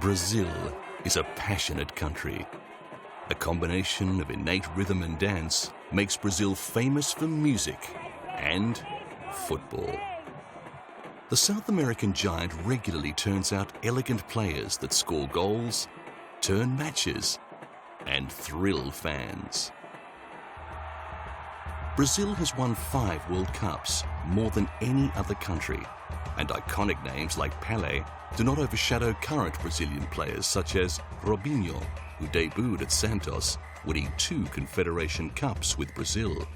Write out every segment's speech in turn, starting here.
Brazil is a passionate country. A combination of innate rhythm and dance makes Brazil famous for music and football. The South American giant regularly turns out elegant players that score goals, turn matches, and thrill fans. Brazil has won 5 World Cups, more than any other country, and iconic names like Pelé do not overshadow current Brazilian players such as Robinho, who debuted at Santos, winning 2 Confederation Cups with Brazil.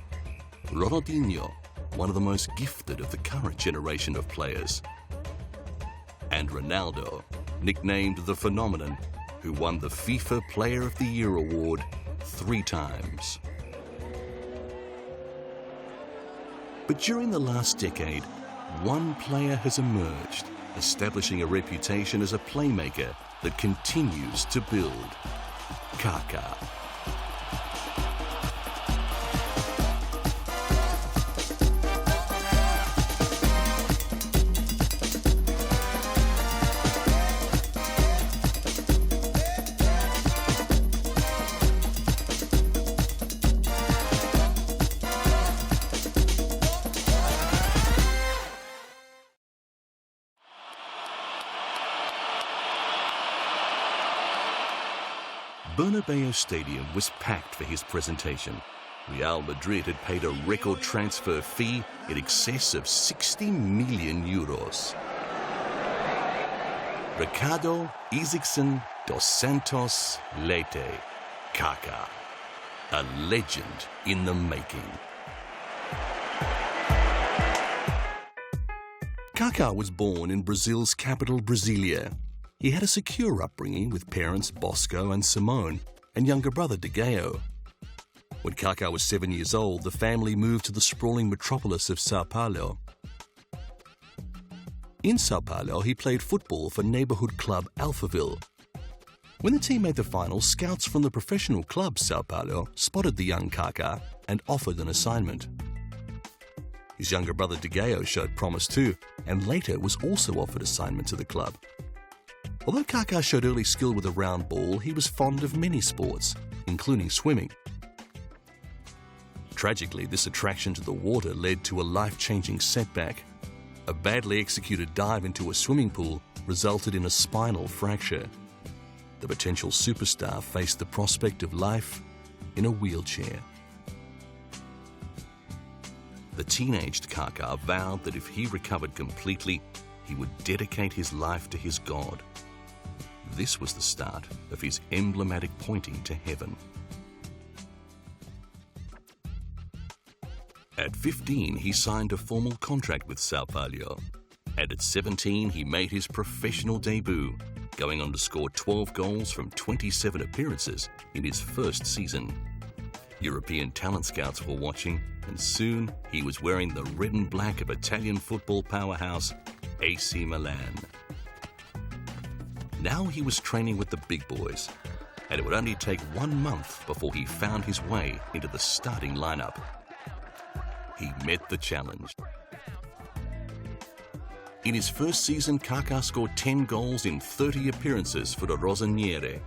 Ronaldinho, one of the most gifted of the current generation of players. And Ronaldo, nicknamed the Phenomenon, who won the FIFA Player of the Year award 3 times. But during the last decade, one player has emerged, establishing a reputation as a playmaker that continues to build. Kaka. Bernabeu Stadium was packed for his presentation. Real Madrid had paid a record transfer fee in excess of 60 million euros. Ricardo Isaacson dos Santos Leite, Kaka, a legend in the making. Kaka was born in Brazil's capital, Brasilia. He had a secure upbringing with parents Bosco and Simone and younger brother Digeo. When Kaka was 7 years old, the family moved to the sprawling metropolis of Sao Paulo. In Sao Paulo, he played football for neighborhood club Alphaville. When the team made the final, scouts from the professional club Sao Paulo spotted the young Kaka and offered an assignment. His younger brother Digeo showed promise too, and later was also offered assignment to the club. Although Kaka showed early skill with a round ball, he was fond of many sports, including swimming. Tragically, this attraction to the water led to a life-changing setback. A badly executed dive into a swimming pool resulted in a spinal fracture. The potential superstar faced the prospect of life in a wheelchair. The teenaged Kaka vowed that if he recovered completely, he would dedicate his life to his God. This was the start of his emblematic pointing to heaven. At 15, he signed a formal contract with Sao Paulo. And at 17, he made his professional debut, going on to score 12 goals from 27 appearances in his first season. European talent scouts were watching, and soon he was wearing the red and black of Italian football powerhouse AC Milan. Now he was training with the big boys, and it would only take 1 month before he found his way into the starting lineup. He met the challenge. In his first season, Kaka scored 10 goals in 30 appearances for the Rossoneri.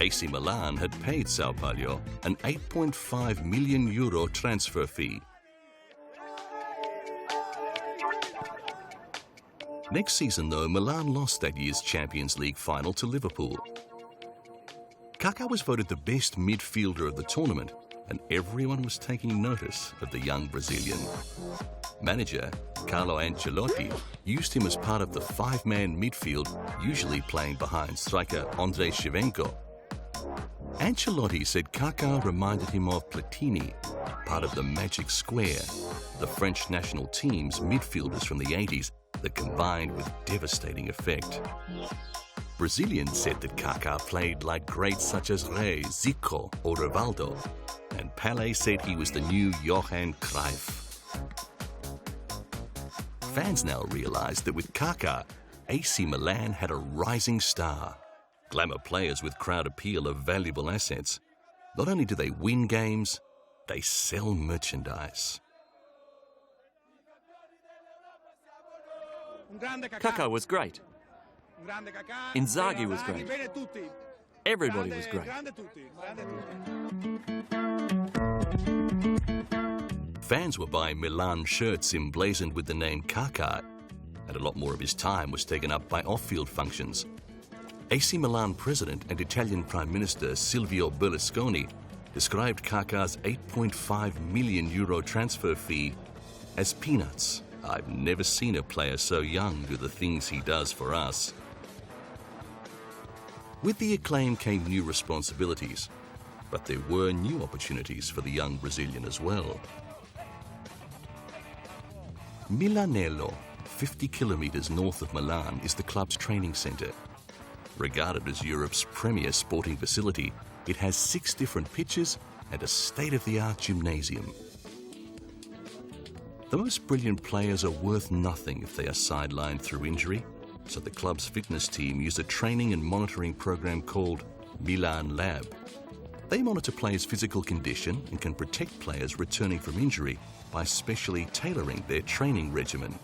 AC Milan had paid Sao Paulo an €8.5 million transfer fee. Next season, though, Milan lost that year's Champions League final to Liverpool. Kaka was voted the best midfielder of the tournament, and everyone was taking notice of the young Brazilian. Manager Carlo Ancelotti used him as part of the 5-man midfield, usually playing behind striker Andrei Shevchenko. Ancelotti said Kaka reminded him of Platini, part of the Magic Square, the French national team's midfielders from the 80s that combined with devastating effect. Brazilians said that Kaka played like greats such as Rey, Zico or Rivaldo, and Pelé said he was the new Johan Cruyff. Fans now realised that with Kaka, AC Milan had a rising star. Glamour players with crowd appeal are valuable assets. Not only do they win games, they sell merchandise. Kaka was great. Inzaghi was great. Everybody was great. Fans were buying Milan shirts emblazoned with the name Kaka, and a lot more of his time was taken up by off-field functions. AC Milan president and Italian Prime Minister Silvio Berlusconi described Kaka's €8.5 million transfer fee as peanuts. I've never seen a player so young do the things he does for us. With the acclaim came new responsibilities, but there were new opportunities for the young Brazilian as well. Milanello, 50 kilometres north of Milan, is the club's training centre. Regarded as Europe's premier sporting facility, it has 6 different pitches and a state-of-the-art gymnasium. The most brilliant players are worth nothing if they are sidelined through injury, so the club's fitness team use a training and monitoring program called Milan Lab. They monitor players' physical condition and can protect players returning from injury by specially tailoring their training regimen.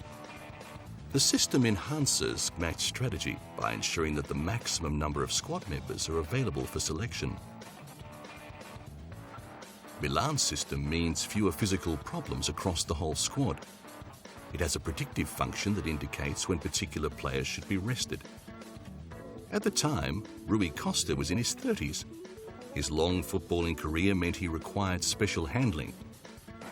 The system enhances match strategy by ensuring that the maximum number of squad members are available for selection. Milan's system means fewer physical problems across the whole squad. It has a predictive function that indicates when particular players should be rested. At the time, Rui Costa was in his 30s. His long footballing career meant he required special handling,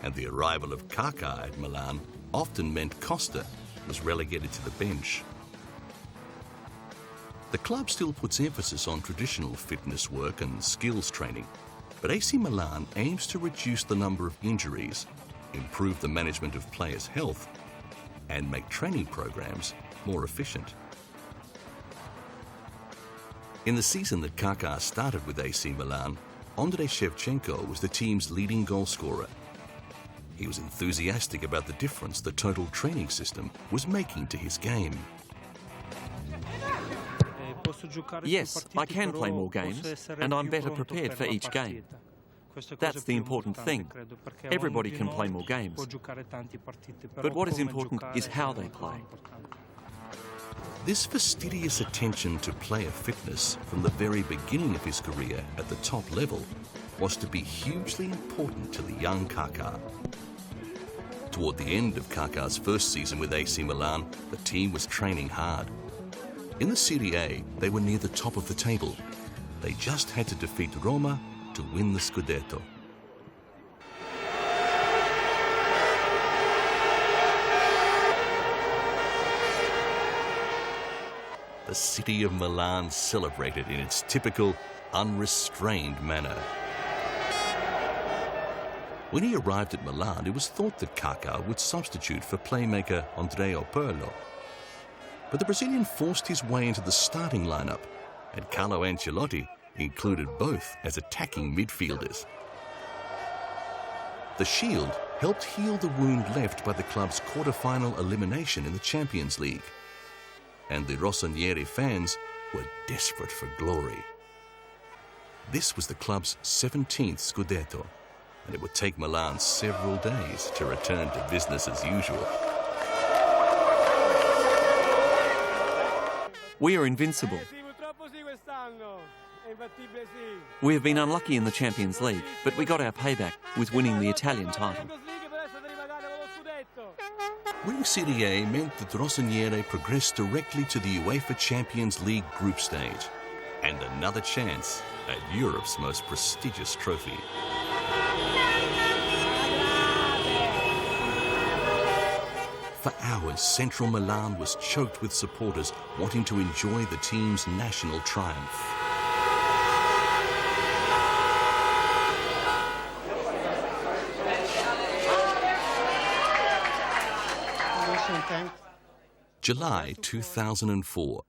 and the arrival of Kaka at Milan often meant Costa was relegated to the bench. The club still puts emphasis on traditional fitness work and skills training, but AC Milan aims to reduce the number of injuries, improve the management of players' health, and make training programs more efficient. In the season that Kaka started with AC Milan, Andrei Shevchenko was the team's leading goal scorer. He was enthusiastic about the difference the total training system was making to his game. Yes, I can play more games, and I'm better prepared for each game. That's the important thing. Everybody can play more games. But what is important is how they play. This fastidious attention to player fitness from the very beginning of his career at the top level was to be hugely important to the young Kaka. Toward the end of Kaka's first season with AC Milan, the team was training hard. In the Serie A, they were near the top of the table. They just had to defeat Roma to win the Scudetto. The city of Milan celebrated in its typical, unrestrained manner. When he arrived at Milan, it was thought that Kaka would substitute for playmaker Andrea Pirlo. But the Brazilian forced his way into the starting lineup, and Carlo Ancelotti included both as attacking midfielders. The Shield helped heal the wound left by the club's quarter-final elimination in the Champions League. And the Rossoneri fans were desperate for glory. This was the club's 17th Scudetto, and it would take Milan several days to return to business as usual. We are invincible. We have been unlucky in the Champions League, but we got our payback with winning the Italian title. Winning Serie A meant that Rossoneri progressed directly to the UEFA Champions League group stage, and another chance at Europe's most prestigious trophy. For hours, central Milan was choked with supporters wanting to enjoy the team's national triumph. July 2004,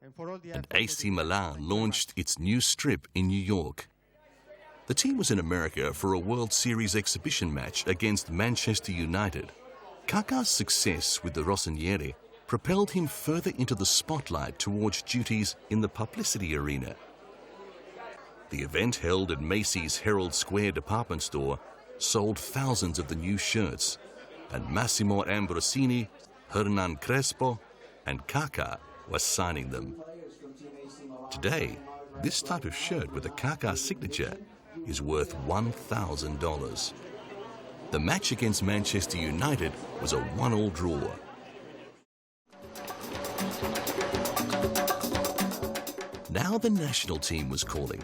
and AC Milan launched its new strip in New York. The team was in America for a World Series exhibition match against Manchester United. Kaka's success with the Rossoneri propelled him further into the spotlight towards duties in the publicity arena. The event, held at Macy's Herald Square department store, sold thousands of the new shirts, and Massimo Ambrosini, Hernan Crespo, and Kaka was signing them. Today, this type of shirt with a Kaka signature is worth $1,000. The match against Manchester United was a 1-1 draw. Now the national team was calling.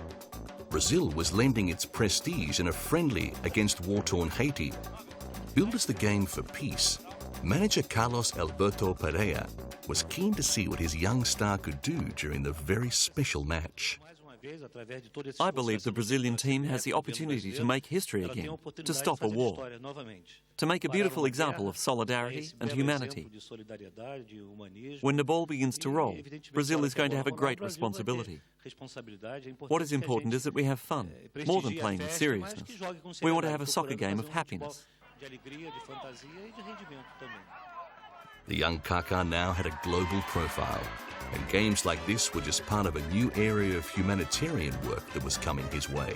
Brazil was lending its prestige in a friendly against war-torn Haiti. Billed as the game for peace, manager Carlos Alberto Pereira was keen to see what his young star could do during the very special match. I believe the Brazilian team has the opportunity to make history again, to stop a war, to make a beautiful example of solidarity and humanity. When the ball begins to roll, Brazil is going to have a great responsibility. What is important is that we have fun, more than playing with seriousness. We want to have a soccer game of happiness. The young Kaka now had a global profile, and games like this were just part of a new area of humanitarian work that was coming his way.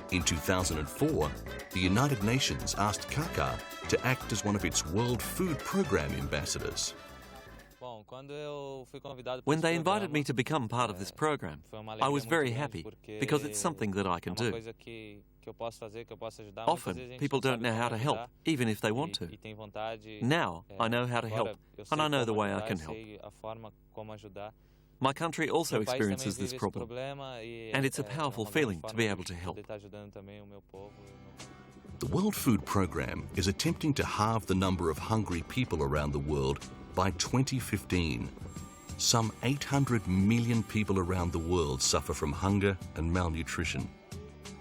In 2004, the United Nations asked Kaka to act as one of its World Food Programme ambassadors. When they invited me to become part of this program, I was very happy because it's something that I can do. Often, people don't know how to help, even if they want to. Now, I know how to help, and I know the way I can help. My country also experiences this problem, and it's a powerful feeling to be able to help. The World Food Programme is attempting to halve the number of hungry people around the world by 2015. Some 800 million people around the world suffer from hunger and malnutrition.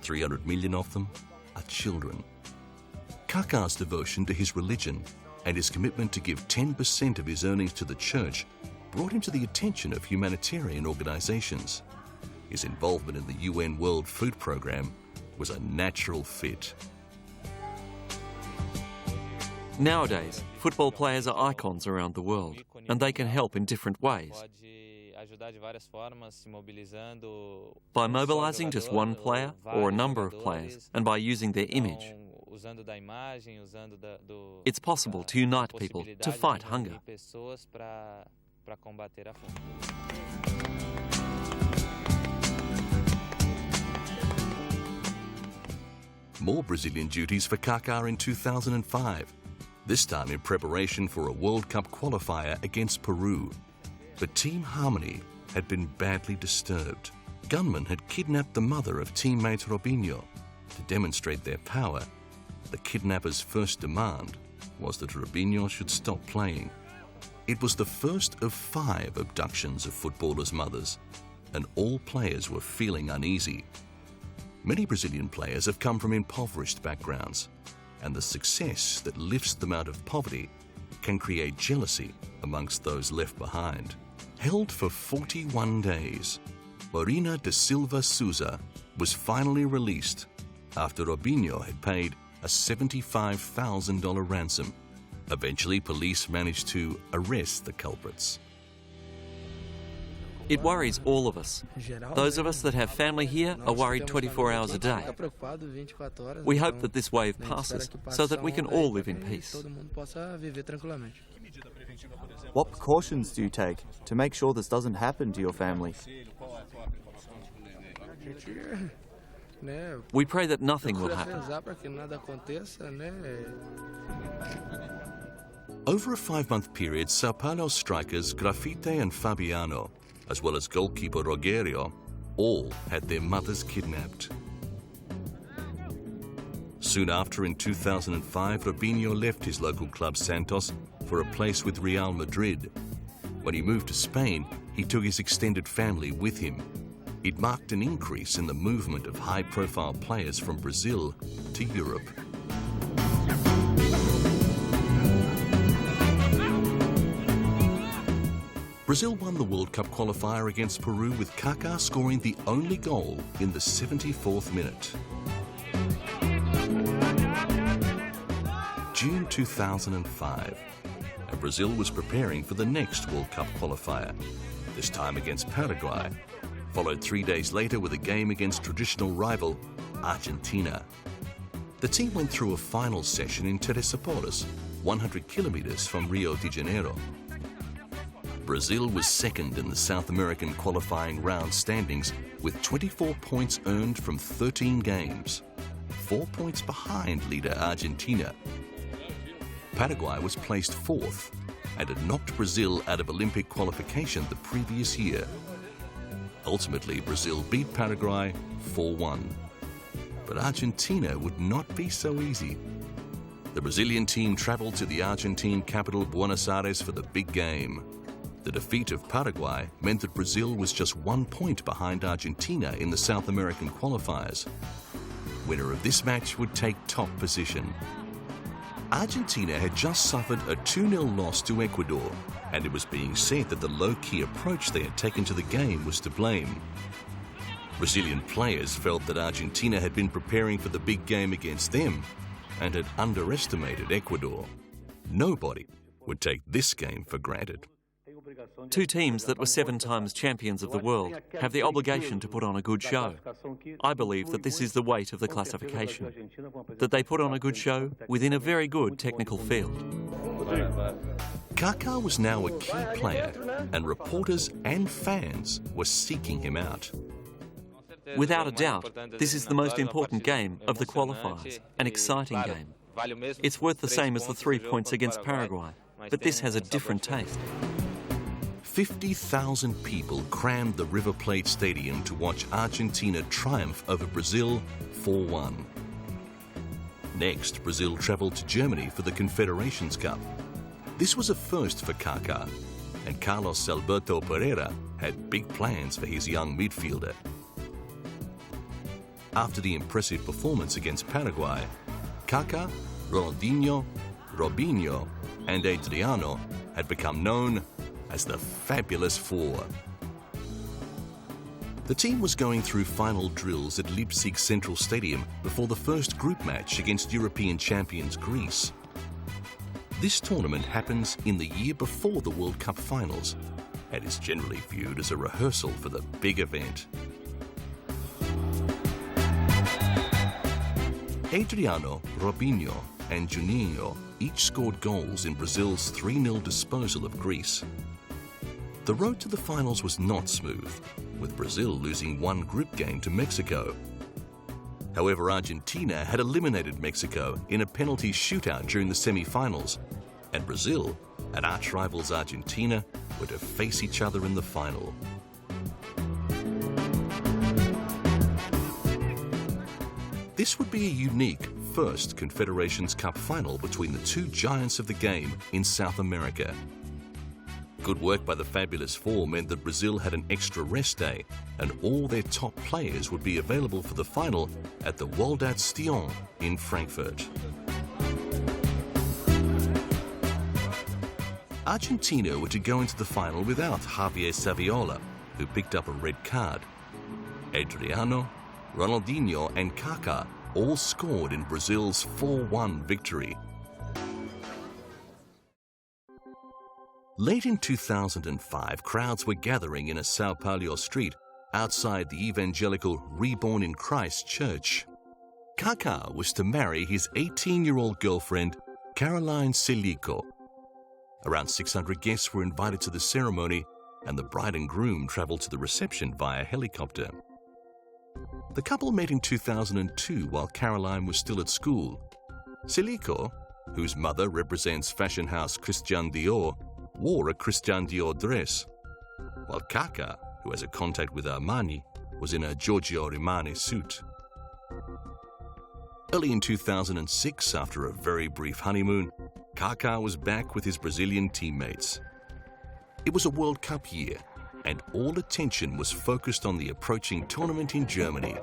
300 million of them are children. Kaka's devotion to his religion and his commitment to give 10% of his earnings to the church brought him to the attention of humanitarian organizations. His involvement in the UN World Food Programme was a natural fit. Nowadays, football players are icons around the world, and they can help in different ways. By mobilizing just one player or a number of players, and by using their image, it's possible to unite people to fight hunger. More Brazilian duties for Kaka in 2005. This time in preparation for a World Cup qualifier against Peru. But team harmony had been badly disturbed. Gunmen had kidnapped the mother of teammate Robinho. To demonstrate their power, the kidnappers' first demand was that Robinho should stop playing. It was the first of 5 abductions of footballers' mothers, and all players were feeling uneasy. Many Brazilian players have come from impoverished backgrounds, and the success that lifts them out of poverty can create jealousy amongst those left behind. Held for 41 days, Marina da Silva Souza was finally released after Robinho had paid a $75,000 ransom. Eventually, police managed to arrest the culprits. It worries all of us. Those of us that have family here are worried 24 hours a day. We hope that this wave passes so that we can all live in peace. What precautions do you take to make sure this doesn't happen to your family? We pray that nothing will happen. Over a 5-month period, Sao Paulo's strikers Grafite and Fabiano, as well as goalkeeper Rogerio, all had their mothers kidnapped. Soon after, in 2005, Robinho left his local club Santos for a place with Real Madrid. When he moved to Spain, he took his extended family with him. It marked an increase in the movement of high-profile players from Brazil to Europe. Brazil won the World Cup qualifier against Peru with Kaka scoring the only goal in the 74th minute. June 2005, and Brazil was preparing for the next World Cup qualifier, this time against Paraguay, followed 3 days later with a game against traditional rival Argentina. The team went through a final session in Teresópolis, 100 kilometers from Rio de Janeiro. Brazil was second in the South American qualifying round standings with 24 points earned from 13 games, 4 points behind leader Argentina. Paraguay was placed fourth and had knocked Brazil out of Olympic qualification the previous year. Ultimately, Brazil beat Paraguay 4-1. But Argentina would not be so easy. The Brazilian team travelled to the Argentine capital Buenos Aires for the big game. The defeat of Paraguay meant that Brazil was just 1 point behind Argentina in the South American qualifiers. Winner of this match would take top position. Argentina had just suffered a 2-0 loss to Ecuador, and it was being said that the low-key approach they had taken to the game was to blame. Brazilian players felt that Argentina had been preparing for the big game against them and had underestimated Ecuador. Nobody would take this game for granted. Two teams that were 7 times champions of the world have the obligation to put on a good show. I believe that this is the weight of the classification, that they put on a good show within a very good technical field. Kaka was now a key player, and reporters and fans were seeking him out. Without a doubt, this is the most important game of the qualifiers, an exciting game. It's worth the same as the 3 points against Paraguay, but this has a different taste. 50,000 people crammed the River Plate Stadium to watch Argentina triumph over Brazil 4-1. Next, Brazil travelled to Germany for the Confederations Cup. This was a first for Kaka, and Carlos Alberto Pereira had big plans for his young midfielder. After the impressive performance against Paraguay, Kaka, Ronaldinho, Robinho and Adriano had become known as the Fabulous Four. The team was going through final drills at Leipzig Central Stadium before the first group match against European champions Greece. This tournament happens in the year before the World Cup finals and is generally viewed as a rehearsal for the big event. Adriano, Robinho and Juninho each scored goals in Brazil's 3-0 disposal of Greece. The road to the finals was not smooth, with Brazil losing one group game to Mexico. However, Argentina had eliminated Mexico in a penalty shootout during the semi-finals, and Brazil and arch-rivals Argentina were to face each other in the final. This would be a unique first Confederations Cup final between the two giants of the game in South America. Good work by the Fabulous Four meant that Brazil had an extra rest day, and all their top players would be available for the final at the Waldstadion in Frankfurt. Argentina were to go into the final without Javier Saviola, who picked up a red card. Adriano, Ronaldinho and Kaka all scored in Brazil's 4-1 victory. Late in 2005, crowds were gathering in a Sao Paulo street outside the evangelical Reborn in Christ church. Kaka was to marry his 18-year-old girlfriend, Caroline Silico. Around 600 guests were invited to the ceremony, and the bride and groom travelled to the reception via helicopter. The couple met in 2002 while Caroline was still at school. Silico, whose mother represents fashion house Christian Dior, wore a Christian Dior dress, while Kaka, who has a contact with Armani, was in a Giorgio Armani suit. Early in 2006, after a very brief honeymoon, Kaka was back with his Brazilian teammates. It was a World Cup year, and all attention was focused on the approaching tournament in Germany.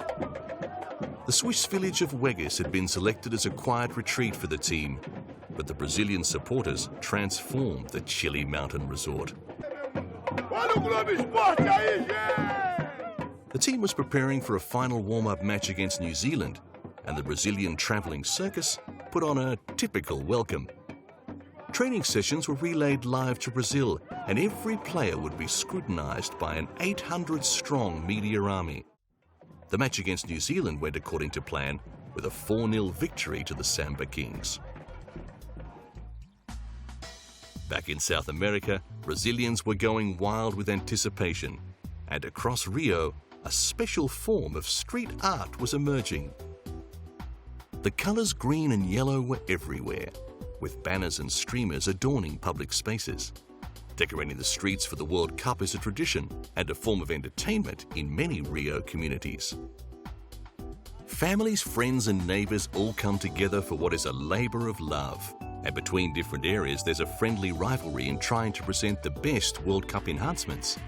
The Swiss village of Weggis had been selected as a quiet retreat for the team, but the Brazilian supporters transformed the chilly mountain resort. The team was preparing for a final warm-up match against New Zealand, and the Brazilian travelling circus put on a typical welcome. Training sessions were relayed live to Brazil, and every player would be scrutinised by an 800-strong media army. The match against New Zealand went according to plan, with a 4-0 victory to the Samba Kings. Back in South America, Brazilians were going wild with anticipation, and across Rio, a special form of street art was emerging. The colours green and yellow were everywhere, with banners and streamers adorning public spaces. Decorating the streets for the World Cup is a tradition and a form of entertainment in many Rio communities. Families, friends and neighbours all come together for what is a labour of love. And between different areas, there's a friendly rivalry in trying to present the best World Cup enhancements.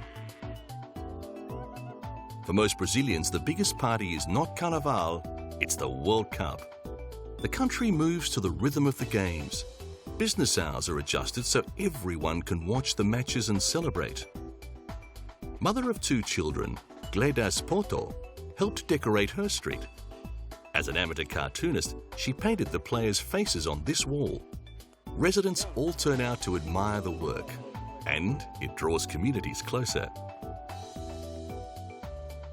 For most Brazilians, the biggest party is not Carnival, it's the World Cup. The country moves to the rhythm of the games. Business hours are adjusted so everyone can watch the matches and celebrate. Mother of 2 children, Gledas Poto, helped decorate her street. As an amateur cartoonist, she painted the players' faces on this wall. Residents all turn out to admire the work, and it draws communities closer.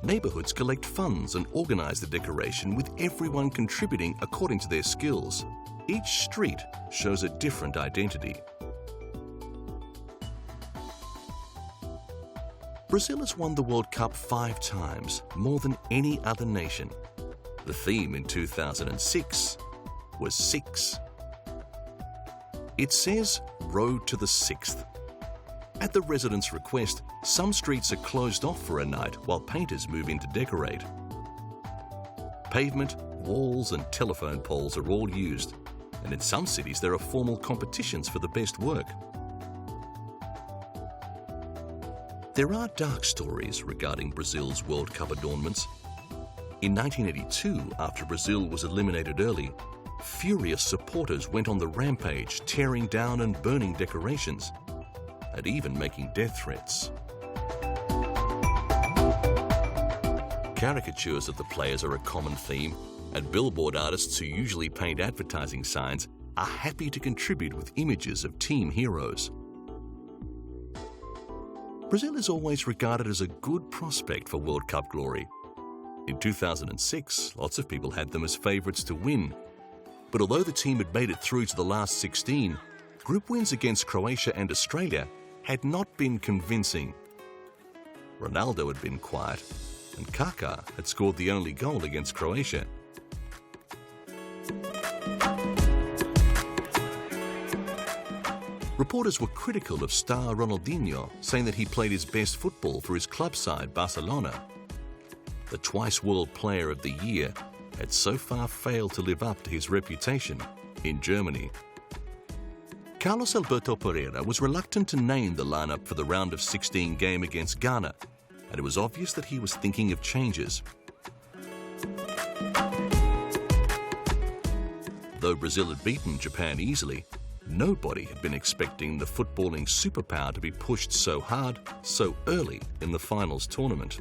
Neighbourhoods collect funds and organise the decoration, with everyone contributing according to their skills. Each street shows a different identity. Brazil has won the World Cup 5 times, more than any other nation. The theme in 2006 was 6. It says Road to the 6th. At the residents' request, some streets are closed off for a night while painters move in to decorate. Pavement, walls and telephone poles are all used, and in some cities there are formal competitions for the best work. There are dark stories regarding Brazil's World Cup adornments. In 1982, after Brazil was eliminated early, furious supporters went on the rampage, tearing down and burning decorations, and even making death threats. Caricatures of the players are a common theme, and billboard artists who usually paint advertising signs are happy to contribute with images of team heroes. Brazil is always regarded as a good prospect for World Cup glory. In 2006, lots of people had them as favourites to win. But although the team had made it through to the last 16, group wins against Croatia and Australia had not been convincing. Ronaldo had been quiet, and Kaka had scored the only goal against Croatia. Reporters were critical of star Ronaldinho, saying that he played his best football for his club side, Barcelona. The twice World Player of the Year had so far failed to live up to his reputation in Germany. Carlos Alberto Pereira was reluctant to name the lineup for the round of 16 game against Ghana, and it was obvious that he was thinking of changes. Though Brazil had beaten Japan easily, nobody had been expecting the footballing superpower to be pushed so hard, so early in the finals tournament.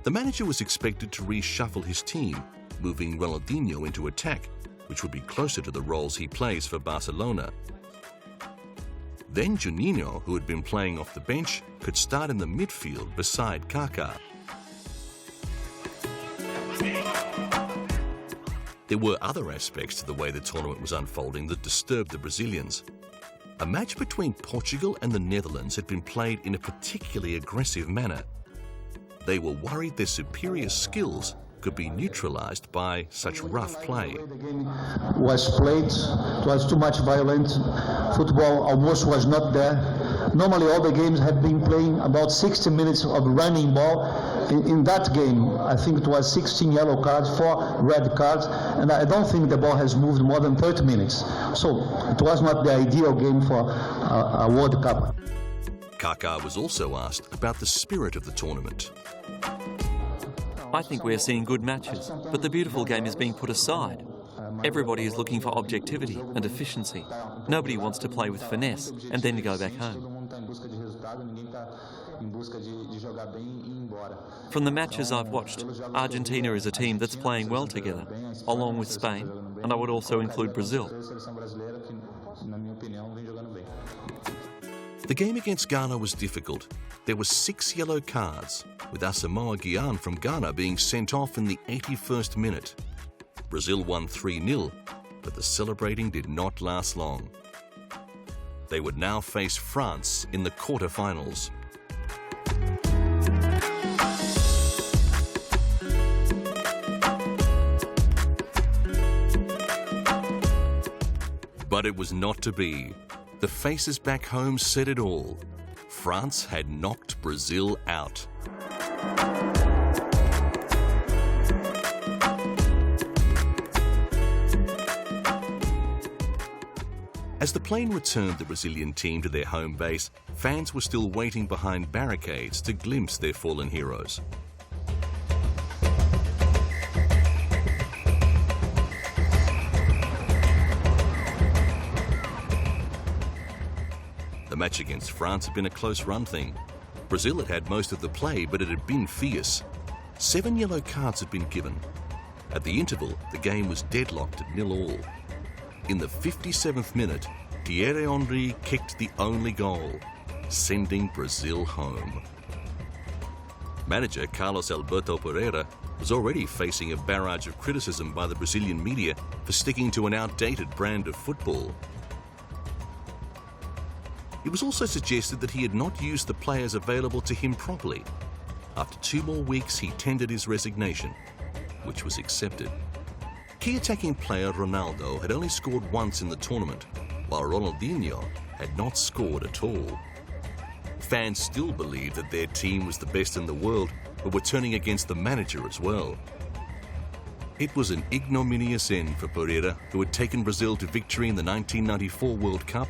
The manager was expected to reshuffle his team, moving Ronaldinho into attack, which would be closer to the roles he plays for Barcelona. Then Juninho, who had been playing off the bench, could start in the midfield beside Kaka. There were other aspects to the way the tournament was unfolding that disturbed the Brazilians. A match between Portugal and the Netherlands had been played in a particularly aggressive manner. They were worried their superior skills could be neutralized by such rough play. Was played, it was too much violent, football almost was not there. Normally all the games had been playing about 60 minutes of running ball. In that game, I think it was 16 yellow cards, 4 red cards, and I don't think the ball has moved more than 30 minutes. So it was not the ideal game for a World Cup. Kaka was also asked about the spirit of the tournament. I think we are seeing good matches, but the beautiful game is being put aside. Everybody is looking for objectivity and efficiency. Nobody wants to play with finesse and then go back home. From the matches I've watched, Argentina is a team that's playing well together, along with Spain, and I would also include Brazil. The game against Ghana was difficult. There were 6 yellow cards, with Asamoah Gyan from Ghana being sent off in the 81st minute. Brazil won 3-0, but the celebrating did not last long. They would now face France in the quarter-finals. But it was not to be. The faces back home said it all. France had knocked Brazil out. As the plane returned the Brazilian team to their home base, fans were still waiting behind barricades to glimpse their fallen heroes. The match against France had been a close-run thing. Brazil had had most of the play, but it had been fierce. 7 yellow cards had been given. At the interval, the game was deadlocked at 0-0. In the 57th minute, Thierry Henry kicked the only goal, sending Brazil home. Manager Carlos Alberto Pereira was already facing a barrage of criticism by the Brazilian media for sticking to an outdated brand of football. It was also suggested that he had not used the players available to him properly. After 2 more weeks, he tendered his resignation, which was accepted. Key attacking player Ronaldo had only scored once in the tournament, while Ronaldinho had not scored at all. Fans still believed that their team was the best in the world, but were turning against the manager as well. It was an ignominious end for Pereira, who had taken Brazil to victory in the 1994 World Cup,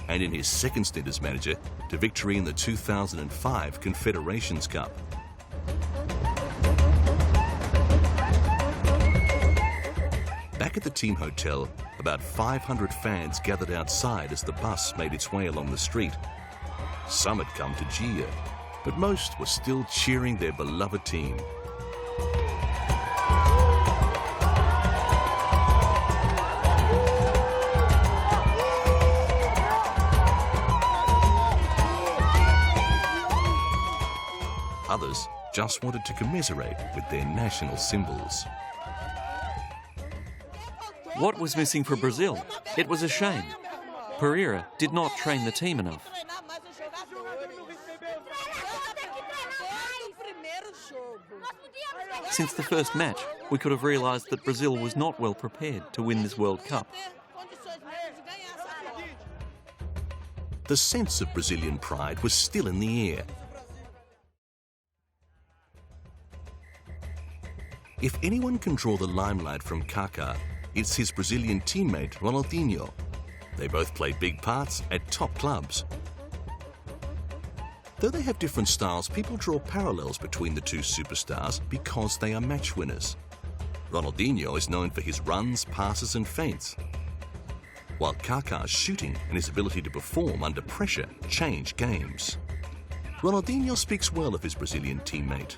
and in his second stint as manager, to victory in the 2005 Confederations Cup. Back at the team hotel, about 500 fans gathered outside as the bus made its way along the street. Some had come to cheer, but most were still cheering their beloved team. Others just wanted to commiserate with their national symbols. What was missing for Brazil? It was a shame. Pereira did not train the team enough. Since the first match, we could have realised that Brazil was not well prepared to win this World Cup. The sense of Brazilian pride was still in the air. If anyone can draw the limelight from Kaka, it's his Brazilian teammate Ronaldinho. They both play big parts at top clubs. Though they have different styles, people draw parallels between the two superstars because they are match winners. Ronaldinho is known for his runs, passes and feints, while Kaka's shooting and his ability to perform under pressure change games. Ronaldinho speaks well of his Brazilian teammate.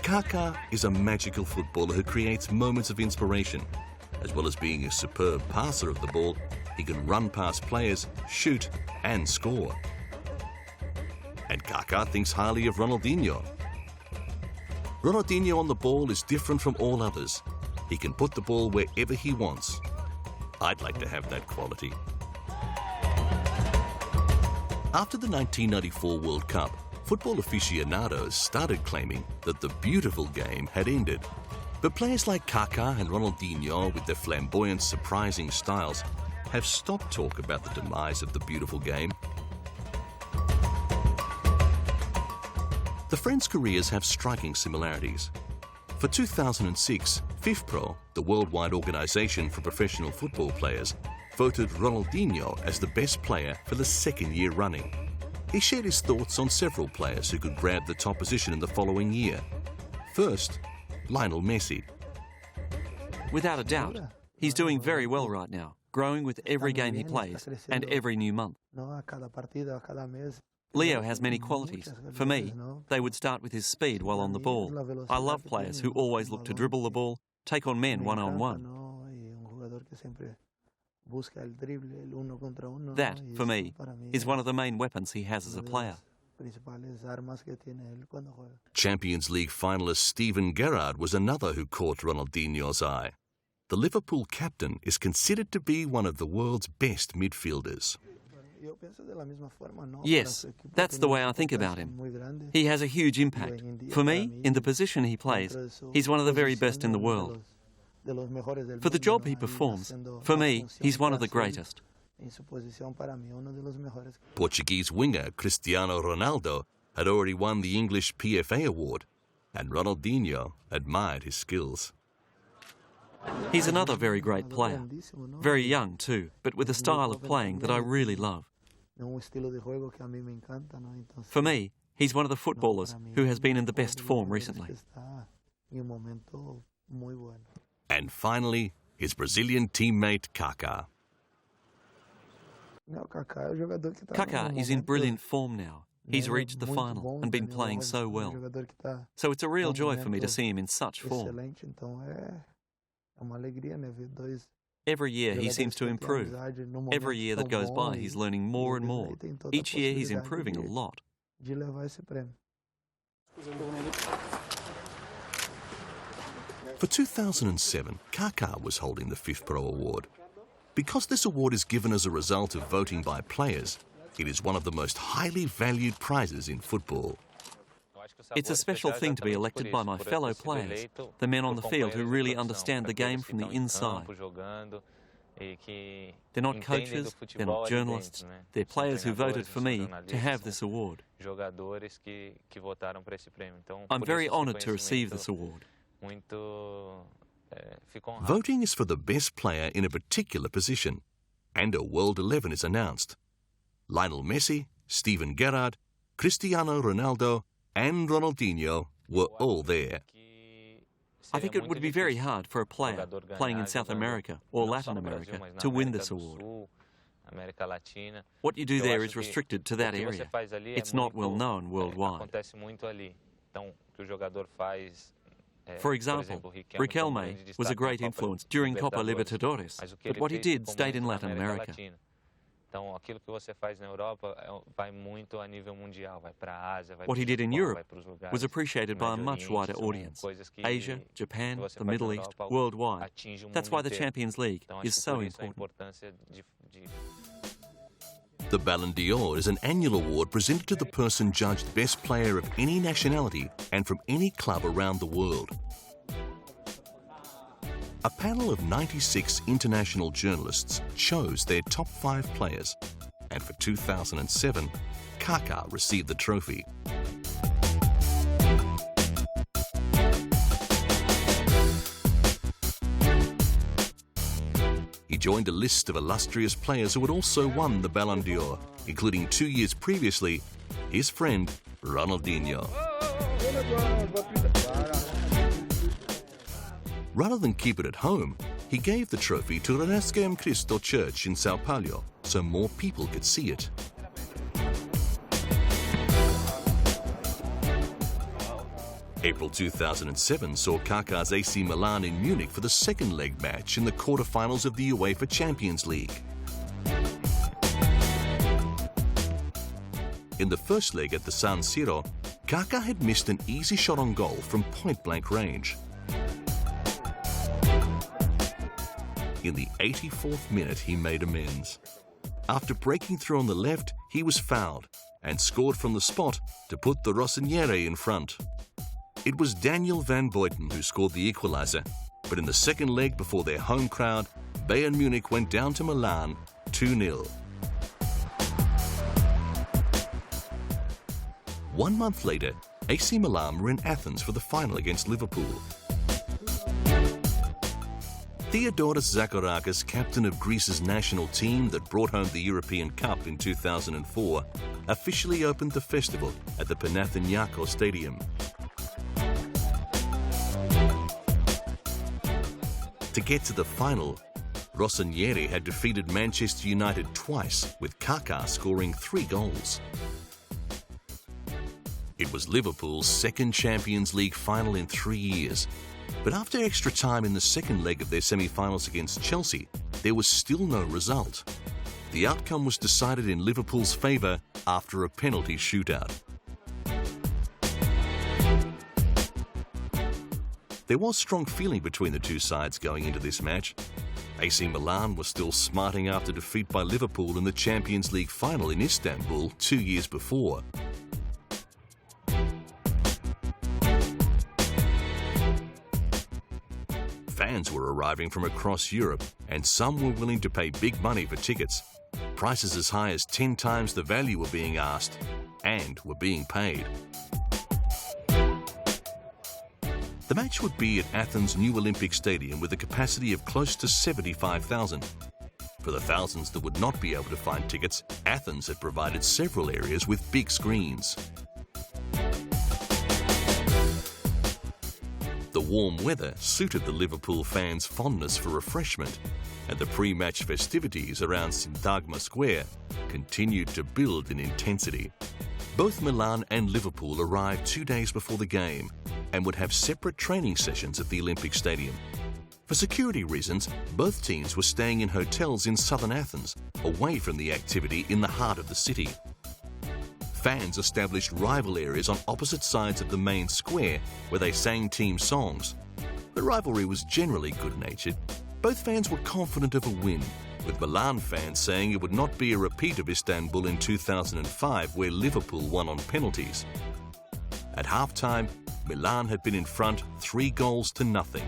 Kaka is a magical footballer who creates moments of inspiration. As well as being a superb passer of the ball, he can run past players, shoot and score. And Kaka thinks highly of Ronaldinho. Ronaldinho on the ball is different from all others. He can put the ball wherever he wants. I'd like to have that quality. After the 1994 World Cup, football aficionados started claiming that the beautiful game had ended. But players like Kaka and Ronaldinho, with their flamboyant, surprising styles, have stopped talk about the demise of the beautiful game. The friends' careers have striking similarities. For 2006, FIFPro, the worldwide organisation for professional football players, voted Ronaldinho as the best player for the 2nd year running. He shared his thoughts on several players who could grab the top position in the following year. First, Lionel Messi. Without a doubt, he's doing very well right now, growing with every game he plays and every new month. Leo has many qualities. For me, they would start with his speed while on the ball. I love players who always look to dribble the ball, take on men one-on-one. That, for me, is one of the main weapons he has as a player. Champions League finalist Steven Gerrard was another who caught Ronaldinho's eye. The Liverpool captain is considered to be one of the world's best midfielders. Yes, that's the way I think about him. He has a huge impact. For me, in the position he plays, he's one of the very best in the world. For the job he performs, for me, he's one of the greatest. Portuguese winger Cristiano Ronaldo had already won the English PFA award, and Ronaldinho admired his skills. He's another very great player. Very young too, but with a style of playing that I really love. For me, he's one of the footballers who has been in the best form recently. And finally, his Brazilian teammate Kaka. Kaka is in brilliant form now. He's reached the final and been playing so well. So it's a real joy for me to see him in such form. Every year he seems to improve. Every year that goes by he's learning more and more. Each year he's improving a lot. For 2007, Kaka was holding the FIFA Pro Award. Because this award is given as a result of voting by players, it is one of the most highly valued prizes in football. It's a special thing to be elected by my fellow players, the men on the field who really understand the game from the inside. They're not coaches, they're not journalists, they're players who voted for me to have this award. I'm very honoured to receive this award. Voting is for the best player in a particular position, and a World 11 is announced. Lionel Messi, Steven Gerrard, Cristiano Ronaldo and Ronaldinho were all there. I think it would be very hard for a player playing in South America or Latin America to win this award. What you do there is restricted to that area. It's not well known worldwide. For example, Riquelme was a great influence during Copa Libertadores, but what he did stayed in Latin America. What he did in Europe was appreciated by a much wider audience. Asia, Japan, the Middle East, worldwide. That's why the Champions League is so important. The Ballon d'Or is an annual award presented to the person judged best player of any nationality and from any club around the world. A panel of 96 international journalists chose their top 5 players, and for 2007, Kaka received the trophy. He joined a list of illustrious players who had also won the Ballon d'Or, including 2 years previously, his friend Ronaldinho. Rather than keep it at home, he gave the trophy to Renascem Cristo Church in Sao Paulo so more people could see it. April 2007 saw Kaka's AC Milan in Munich for the second leg match in the quarter-finals of the UEFA Champions League. In the first leg at the San Siro, Kaka had missed an easy shot on goal from point-blank range. In the 84th minute, he made amends. After breaking through on the left, he was fouled and scored from the spot to put the Rossiniere in front. It was Daniel van Buiten who scored the equaliser, but in the second leg before their home crowd, Bayern Munich went down to Milan 2-0. 1 month later, AC Milan were in Athens for the final against Liverpool. Theodoros Zagorakis, captain of Greece's national team that brought home the European Cup in 2004, officially opened the festival at the Panathinaikos Stadium. To get to the final, Rossiniere had defeated Manchester United twice, with Kaka scoring 3 goals. It was Liverpool's second Champions League final in 3 years. But after extra time in the second leg of their semi-finals against Chelsea, there was still no result. The outcome was decided in Liverpool's favour after a penalty shootout. There was strong feeling between the two sides going into this match. AC Milan was still smarting after defeat by Liverpool in the Champions League final in Istanbul 2 years before. Fans were arriving from across Europe, and some were willing to pay big money for tickets. Prices as high as 10 times the value were being asked, and were being paid. The match would be at Athens' new Olympic Stadium with a capacity of close to 75,000. For the thousands that would not be able to find tickets, Athens had provided several areas with big screens. The warm weather suited the Liverpool fans' fondness for refreshment, and the pre-match festivities around Syntagma Square continued to build in intensity. Both Milan and Liverpool arrived 2 days before the game and would have separate training sessions at the Olympic Stadium. For security reasons, both teams were staying in hotels in southern Athens, away from the activity in the heart of the city. Fans established rival areas on opposite sides of the main square where they sang team songs. The rivalry was generally good-natured. Both fans were confident of a win, with Milan fans saying it would not be a repeat of Istanbul in 2005 where Liverpool won on penalties. At half-time, Milan had been in front 3-0.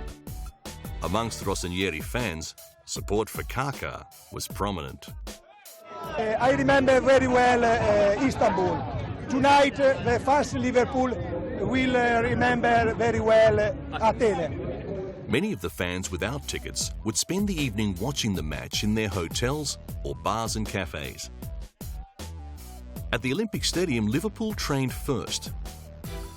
Amongst Rossoneri fans, support for Kaka was prominent. I remember very well Istanbul. Tonight, the fans Liverpool will remember very well Athens. Many of the fans without tickets would spend the evening watching the match in their hotels or bars and cafes. At the Olympic Stadium, Liverpool trained first.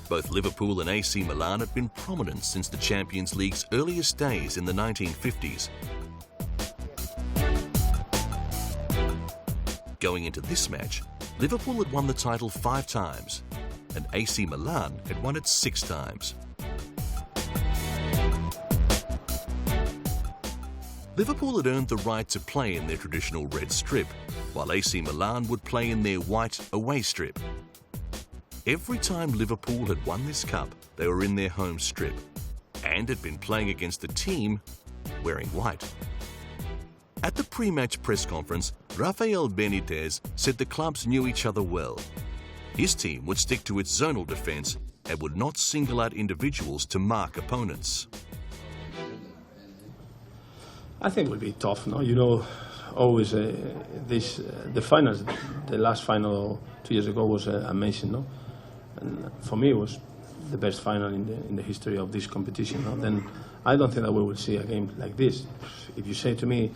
Both Liverpool and AC Milan had been prominent since the Champions League's earliest days in the 1950s. Going into this match, Liverpool had won the title 5 times, and AC Milan had won it 6 times. Liverpool had earned the right to play in their traditional red strip, while AC Milan would play in their white away strip. Every time Liverpool had won this cup, they were in their home strip and had been playing against a team wearing white. At the pre-match press conference, Rafael Benitez said the clubs knew each other well. His team would stick to its zonal defence and would not single out individuals to mark opponents. I think it will be tough, no? You know, always the finals, the last final 2 years ago was amazing, no? And for me, it was the best final in the history of this competition. No? Then I don't think that we will see a game like this. If you say to me,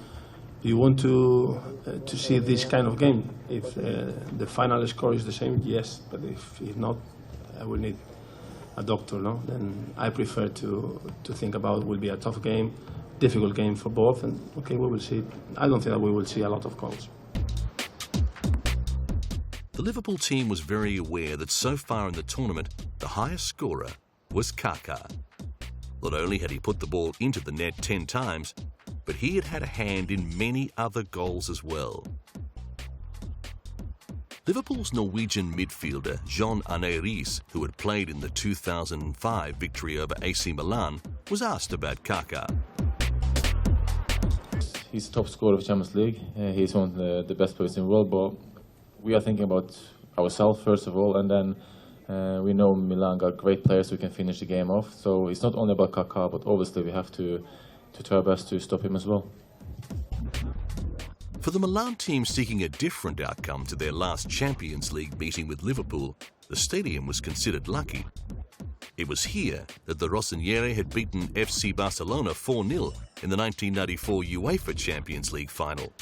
you want to see this kind of game, if the final score is the same, yes. But if not, I will need a doctor. No, then I prefer to think about it will be a tough game, difficult game for both, and okay, we will see. I don't think that we will see a lot of goals. The Liverpool team was very aware that so far in the tournament, the highest scorer was Kaka. Not only had he put the ball into the net 10 times, but he had had a hand in many other goals as well. Liverpool's Norwegian midfielder Jean-Arne Riis, who had played in the 2005 victory over AC Milan, was asked about Kaka. He's the top scorer of Champions League. He's one of the best players in the world, but we are thinking about ourselves first of all, and then we know Milan got great players who can finish the game off. So it's not only about Kaka, but obviously we have to try our best to stop him as well. For the Milan team seeking a different outcome to their last Champions League meeting with Liverpool, the stadium was considered lucky. It was here that the Rossoneri had beaten FC Barcelona 4-0 in the 1994 UEFA Champions League final.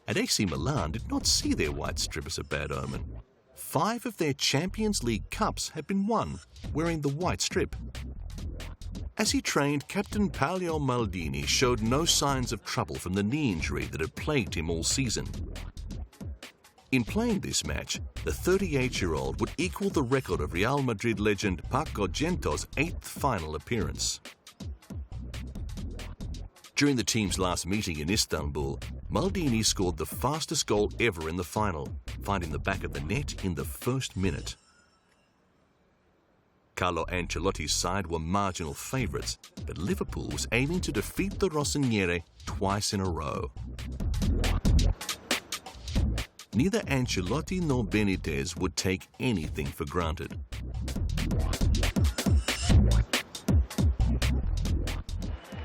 And AC Milan did not see their white strip as a bad omen. 5 of their Champions League cups had been won wearing the white strip. As he trained, Captain Paolo Maldini showed no signs of trouble from the knee injury that had plagued him all season. In playing this match, the 38-year-old would equal the record of Real Madrid legend Paco Gento's 8th final appearance. During the team's last meeting in Istanbul, Maldini scored the fastest goal ever in the final, finding the back of the net in the first minute. Carlo Ancelotti's side were marginal favourites, but Liverpool was aiming to defeat the Rossoneri twice in a row. Neither Ancelotti nor Benitez would take anything for granted.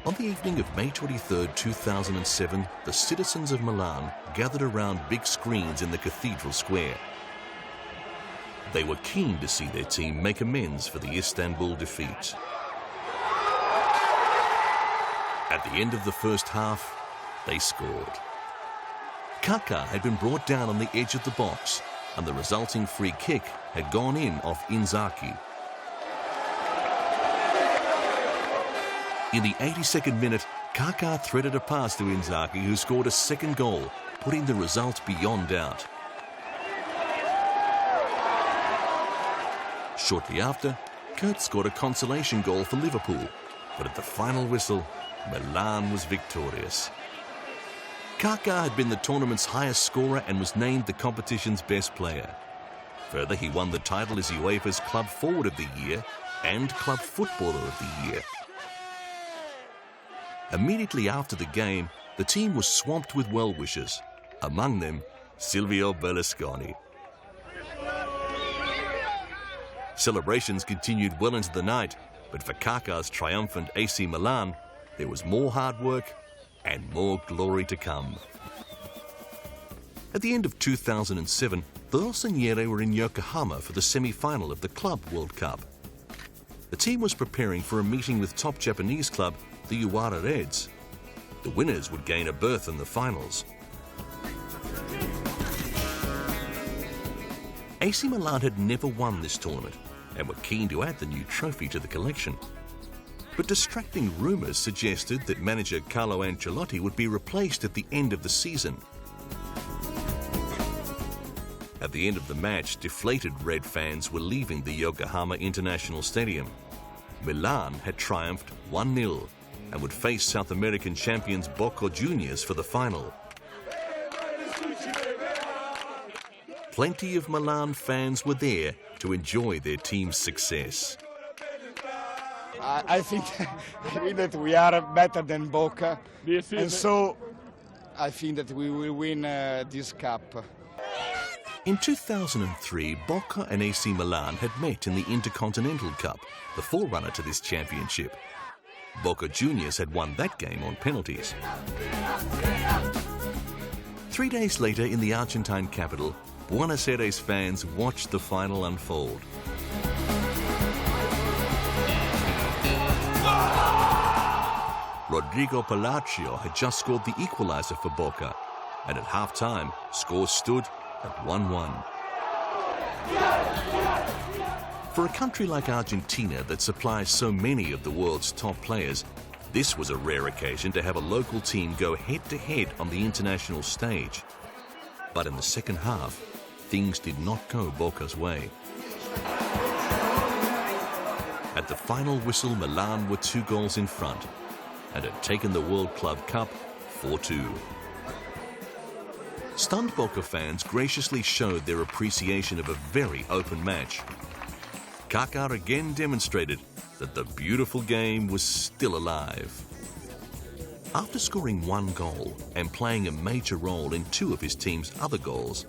On the evening of May 23, 2007, the citizens of Milan gathered around big screens in the Cathedral Square. They were keen to see their team make amends for the Istanbul defeat. At the end of the first half, they scored. Kaka had been brought down on the edge of the box, and the resulting free kick had gone in off Inzaghi. In the 82nd minute, Kaka threaded a pass to Inzaghi, who scored a second goal, putting the result beyond doubt. Shortly after, Kurt scored a consolation goal for Liverpool, but at the final whistle, Milan was victorious. Kaka had been the tournament's highest scorer and was named the competition's best player. Further, he won the title as UEFA's Club Forward of the Year and Club Footballer of the Year. Immediately after the game, the team was swamped with well-wishers, among them Silvio Berlusconi. Celebrations continued well into the night, but for Kaka's triumphant AC Milan, there was more hard work and more glory to come. At the end of 2007, the Rossoneri were in Yokohama for the semi-final of the Club World Cup. The team was preparing for a meeting with top Japanese club, the Uwara Reds. The winners would gain a berth in the finals. AC Milan had never won this tournament and were keen to add the new trophy to the collection. But distracting rumours suggested that manager Carlo Ancelotti would be replaced at the end of the season. At the end of the match, deflated Red fans were leaving the Yokohama International Stadium. Milan had triumphed 1-0 and would face South American champions Boca Juniors for the final. Plenty of Milan fans were there to enjoy their team's success. I think that we are better than Boca, and so I think that we will win this cup. In 2003, Boca and AC Milan had met in the Intercontinental Cup, the forerunner to this championship. Boca Juniors had won that game on penalties. 3 days later, in the Argentine capital, Buenos Aires fans watched the final unfold. Rodrigo Palacio had just scored the equaliser for Boca, and at half-time, scores stood at 1-1. For a country like Argentina that supplies so many of the world's top players, this was a rare occasion to have a local team go head-to-head on the international stage. But in the second half, things did not go Boca's way. At the final whistle, Milan were 2 goals in front and had taken the World Club Cup 4-2. Stunned Boca fans graciously showed their appreciation of a very open match. Kaka again demonstrated that the beautiful game was still alive. After scoring 1 goal and playing a major role in 2 of his team's other goals,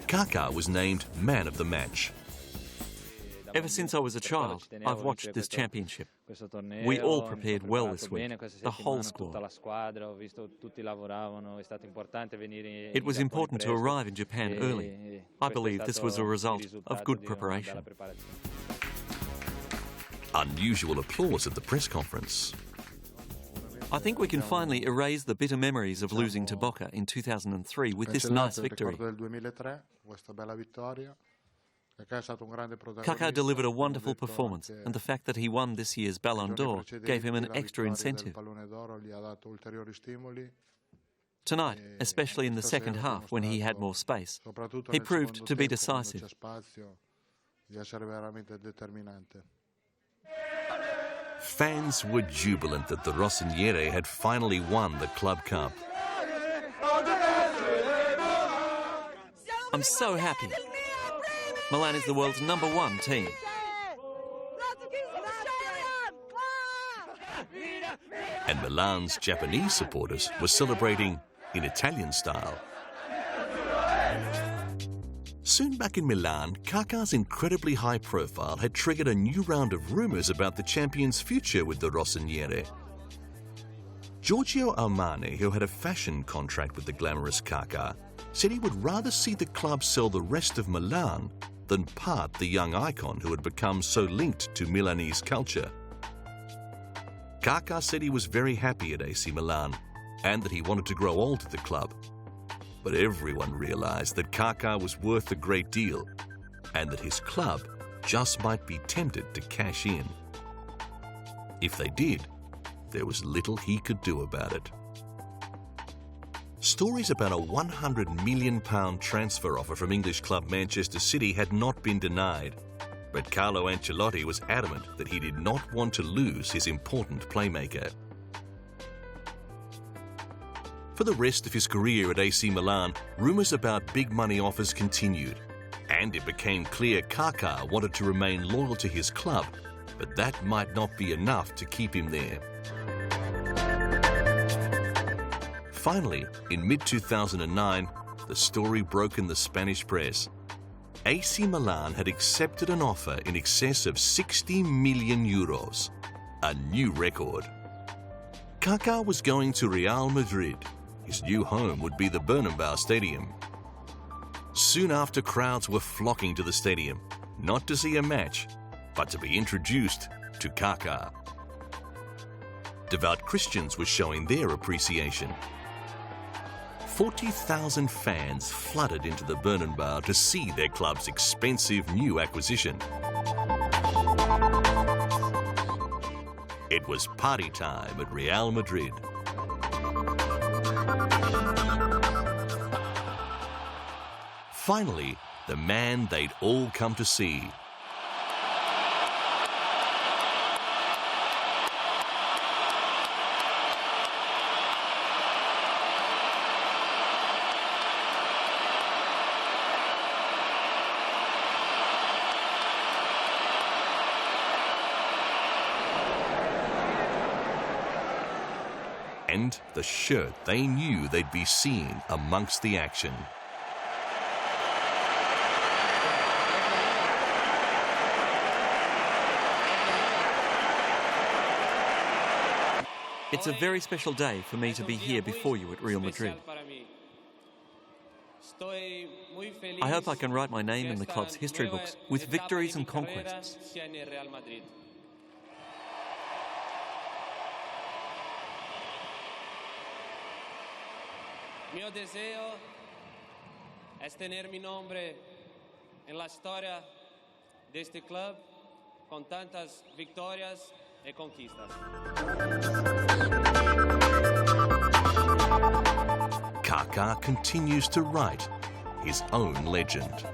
Kaka was named man of the match. Ever since I was a child, I've watched this championship. We all prepared well this week, the whole squad. It was important to arrive in Japan early. I believe this was a result of good preparation. Unusual applause at the press conference. I think we can finally erase the bitter memories of losing to Boca in 2003 with this nice victory. Kaka delivered a wonderful performance, and the fact that he won this year's Ballon d'Or gave him an extra incentive. Tonight, especially in the second half when he had more space, he proved to be decisive. Fans were jubilant that the Rossoneri had finally won the Club Cup. I'm so happy. Milan is the world's #1 team. And Milan's Japanese supporters were celebrating in Italian style. Soon back in Milan, Kaka's incredibly high profile had triggered a new round of rumours about the champion's future with the Rossiniere. Giorgio Armani, who had a fashion contract with the glamorous Kaka, said he would rather see the club sell the rest of Milan than part the young icon who had become so linked to Milanese culture. Kaka said he was very happy at AC Milan and that he wanted to grow old at the club. But everyone realised that Kaka was worth a great deal and that his club just might be tempted to cash in. If they did, there was little he could do about it. Stories about a £100 million transfer offer from English club Manchester City had not been denied, but Carlo Ancelotti was adamant that he did not want to lose his important playmaker. For the rest of his career at AC Milan, rumours about big money offers continued, and it became clear Kaka wanted to remain loyal to his club, but that might not be enough to keep him there. Finally, in mid-2009, the story broke in the Spanish press. AC Milan had accepted an offer in excess of €60 million, a new record. Kaka was going to Real Madrid. His new home would be the Bernabeu Stadium. Soon after, crowds were flocking to the stadium, not to see a match, but to be introduced to Kaka. Devout Christians were showing their appreciation. 40,000 fans flooded into the Bernabeu to see their club's expensive new acquisition. It was party time at Real Madrid. Finally, the man they'd all come to see. And the shirt they knew they'd be seeing amongst the action. It's a very special day for me to be here before you at Real Madrid. I hope I can write my name in the club's history books with victories and conquests. Mio deseo es tener mi nombre en la historia de este club con tantas victorias y conquistas. Kaka continues to write his own legend.